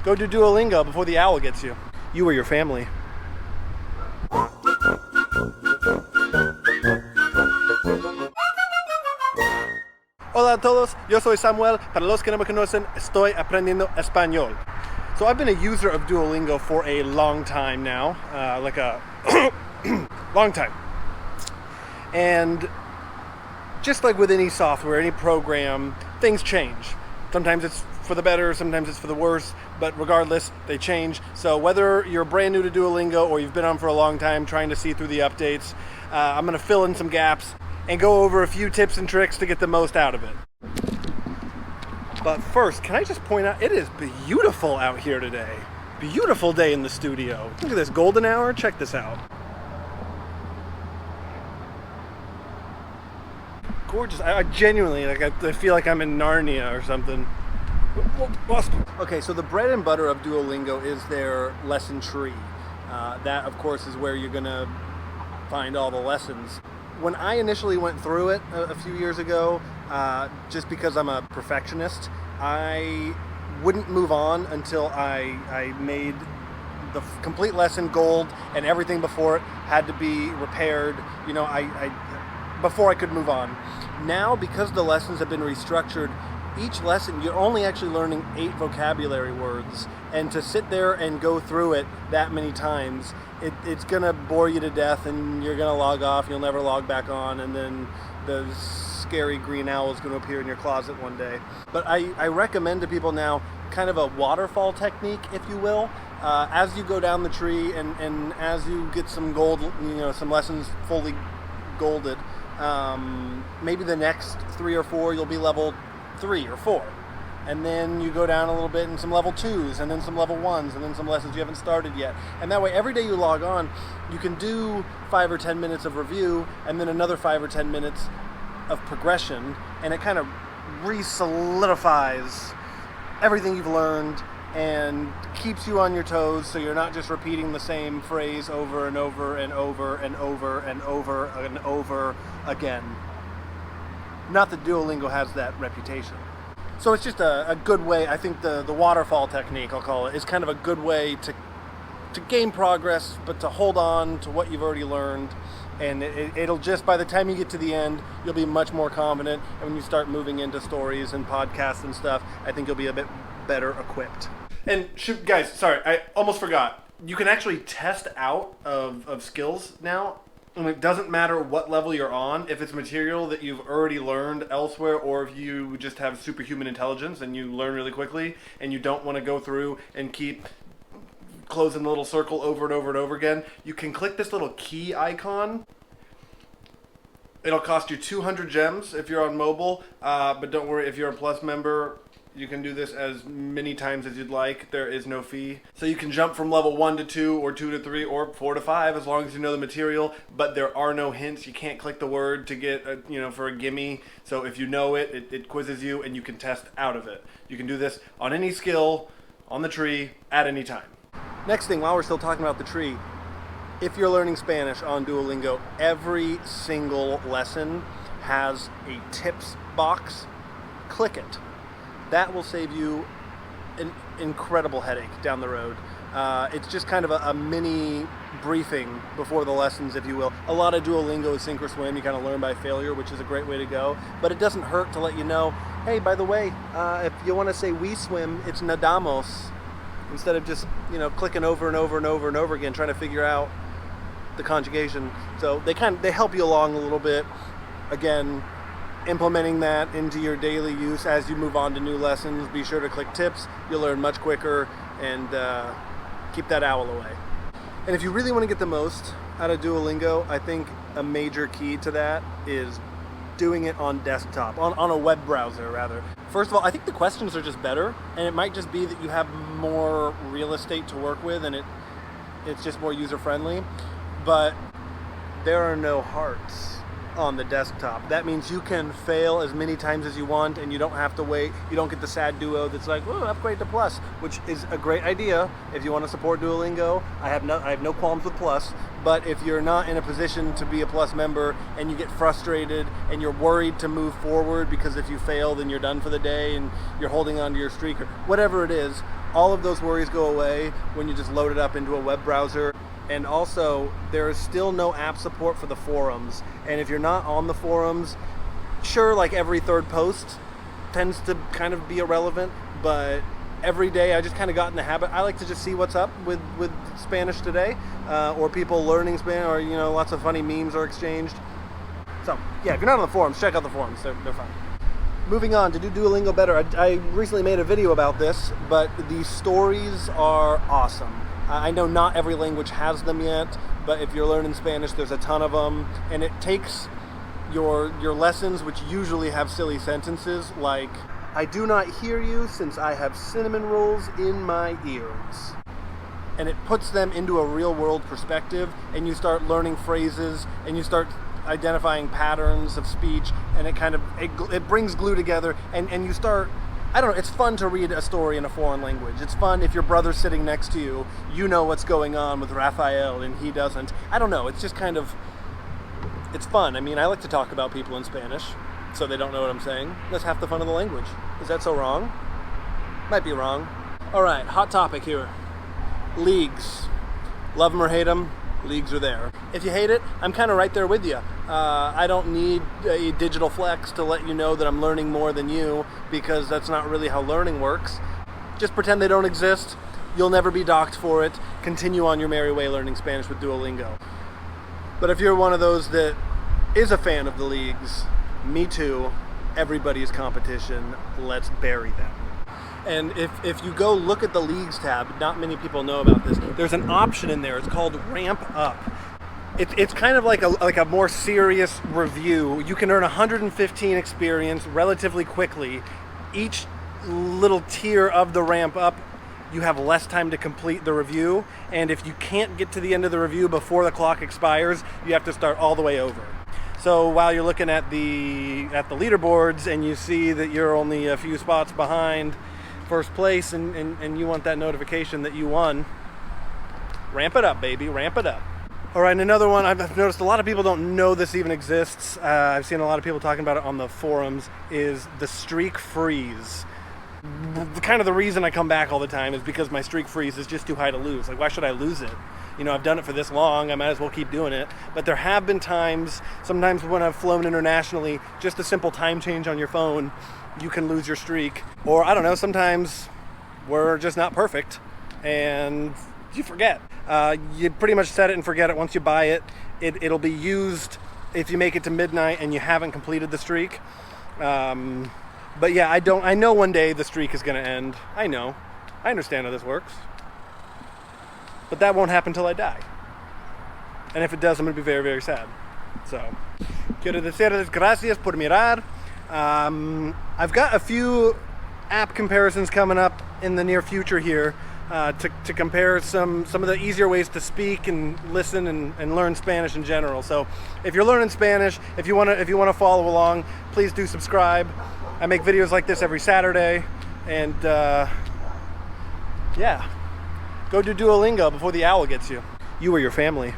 Go do Duolingo before the owl gets you. You or your family. Hola a todos, yo soy Samuel. Para los que no me conocen, estoy aprendiendo español. So I've been a user of Duolingo for a long time now, long time. And just like with any software, any program, things change. Sometimes it's for the better, sometimes it's for the worse, but regardless, they change. So whether you're brand new to Duolingo or you've been on for a long time trying to see through the updates, I'm going to fill in some gaps and go over a few tips and tricks to get the most out of it. But first, can I just point out, it is beautiful out here today. Beautiful day in the studio. Look at this golden hour, check this out. Gorgeous. I genuinely, I feel like I'm in Narnia or something. Okay, so the bread and butter of Duolingo is their lesson tree. That, of course, is where you're gonna find all the lessons. When I initially went through it a few years ago, just because I'm a perfectionist, I wouldn't move on until I made the complete lesson gold and everything before it had to be repaired, you know, before I could move on. Now, because the lessons have been restructured, each lesson you're only actually learning 8 vocabulary words, and to sit there and go through it that many times, it's gonna bore you to death, and you're gonna log off, you'll never log back on, and then the scary green owl is gonna appear in your closet one day. But I recommend to people now kind of a waterfall technique, if you will. As you go down the tree and as you get some gold, you know, some lessons fully golded, maybe the next 3 or 4 you'll be level 3 or 4, and then you go down a little bit in some level 2s, and then some level 1s, and then some lessons you haven't started yet. And that way, every day you log on, you can do 5 or 10 minutes of review, and then another 5 or 10 minutes of progression, and it kind of re-solidifies everything you've learned and keeps you on your toes, so you're not just repeating the same phrase over and over and over and over and over and over again. Not that Duolingo has that reputation. So it's just a good way, I think the waterfall technique, I'll call it, is kind of a good way to gain progress, but to hold on to what you've already learned. And it'll just, by the time you get to the end, you'll be much more confident. And when you start moving into stories and podcasts and stuff, I think you'll be a bit better equipped. And shoot, guys, sorry, I almost forgot. You can actually test out of skills now. And it doesn't matter what level you're on, if it's material that you've already learned elsewhere, or if you just have superhuman intelligence and you learn really quickly and you don't want to go through and keep closing the little circle over and over and over again, you can click this little key icon. It'll cost you 200 gems if you're on mobile, but don't worry, if you're a Plus member, you can do this as many times as you'd like. There is no fee. So you can jump from level 1 to 2 or 2 to 3 or 4 to 5 as long as you know the material, but there are no hints. You can't click the word to get, for a gimme. So if you know it, it quizzes you and you can test out of it. You can do this on any skill, on the tree, at any time. Next thing, while we're still talking about the tree, if you're learning Spanish on Duolingo, every single lesson has a tips box. Click it. That will save you an incredible headache down the road. It's just kind of a mini briefing before the lessons, if you will. A lot of Duolingo is sink or swim. You kind of learn by failure, which is a great way to go. But it doesn't hurt to let you know, hey, by the way, if you want to say we swim, it's nadamos. Instead of just, clicking over and over and over and over again, trying to figure out the conjugation. So they help you along a little bit. Again, implementing that into your daily use as you move on to new lessons. Be sure to click tips. You'll learn much quicker, and keep that owl away. And if you really want to get the most out of Duolingo, I think a major key to that is doing it on desktop, on a web browser rather. First of all, I think the questions are just better, and it might just be that you have more real estate to work with and it's just more user-friendly, but there are no hearts on the desktop. That means you can fail as many times as you want, and you don't have to wait. You don't get the sad duo that's like, "Oh, upgrade to Plus," which is a great idea if you want to support Duolingo. I have no qualms with Plus, but if you're not in a position to be a Plus member and you get frustrated and you're worried to move forward because if you fail then you're done for the day and you're holding on to your streak or whatever it is, All of those worries go away when you just load it up into a web browser. And also, there is still no app support for the forums. And if you're not on the forums, sure, like every third post tends to kind of be irrelevant, but every day I just kind of got in the habit. I like to just see what's up with Spanish Today, or people learning Spanish, or lots of funny memes are exchanged. So yeah, if you're not on the forums, check out the forums. They're fun. Moving on to do Duolingo Better. I recently made a video about this, but the stories are awesome. I know not every language has them yet, but if you're learning Spanish, there's a ton of them, and it takes your lessons, which usually have silly sentences like, "I do not hear you since I have cinnamon rolls in my ears." And it puts them into a real world perspective, and you start learning phrases, and you start identifying patterns of speech, and it brings glue together, and you start, I don't know, it's fun to read a story in a foreign language. It's fun if your brother's sitting next to you, you know what's going on with Raphael and he doesn't. I don't know, it's just kind of, it's fun. I mean, I like to talk about people in Spanish, so they don't know what I'm saying. That's half the fun of the language. Is that so wrong? Might be wrong. All right, hot topic here. Leagues. Love them or hate them, leagues are there. If you hate it, I'm kind of right there with you. I don't need a digital flex to let you know that I'm learning more than you, because that's not really how learning works. Just pretend they don't exist. You'll never be docked for it. Continue on your merry way learning Spanish with Duolingo. But if you're one of those that is a fan of the leagues, me too. Everybody's competition. Let's bury them. And if you go look at the Leagues tab, not many people know about this, there's an option in there. It's called Ramp Up. It's kind of like a more serious review. You can earn 115 experience relatively quickly. Each little tier of the Ramp Up, you have less time to complete the review. And if you can't get to the end of the review before the clock expires, you have to start all the way over. So while you're looking at the leaderboards and you see that you're only a few spots behind first place, and you want that notification that you won, ramp it up, baby, ramp it up. All right, and another one, I've noticed a lot of people don't know this even exists. I've seen a lot of people talking about it on the forums, is the streak freeze. Kind of the reason I come back all the time is because my streak freeze is just too high to lose. Like, why should I lose it? I've done it for this long, I might as well keep doing it. But there have been times, sometimes when I've flown internationally, just a simple time change on your phone, you can lose your streak. Or, I don't know, sometimes we're just not perfect and you forget. You pretty much set it and forget it. Once you buy it, it'll be used if you make it to midnight and you haven't completed the streak. But yeah, I know one day the streak is gonna end. I understand how this works. But that won't happen till I die. And if it does, I'm gonna be very, very sad. So, quiero decirles gracias por mirar. I've got a few app comparisons coming up in the near future here, to compare some of the easier ways to speak and listen and learn Spanish in general. So if you're learning Spanish, if you want to follow along, please do subscribe. I make videos like this every Saturday, and yeah, go do Duolingo before the owl gets you. You or your family.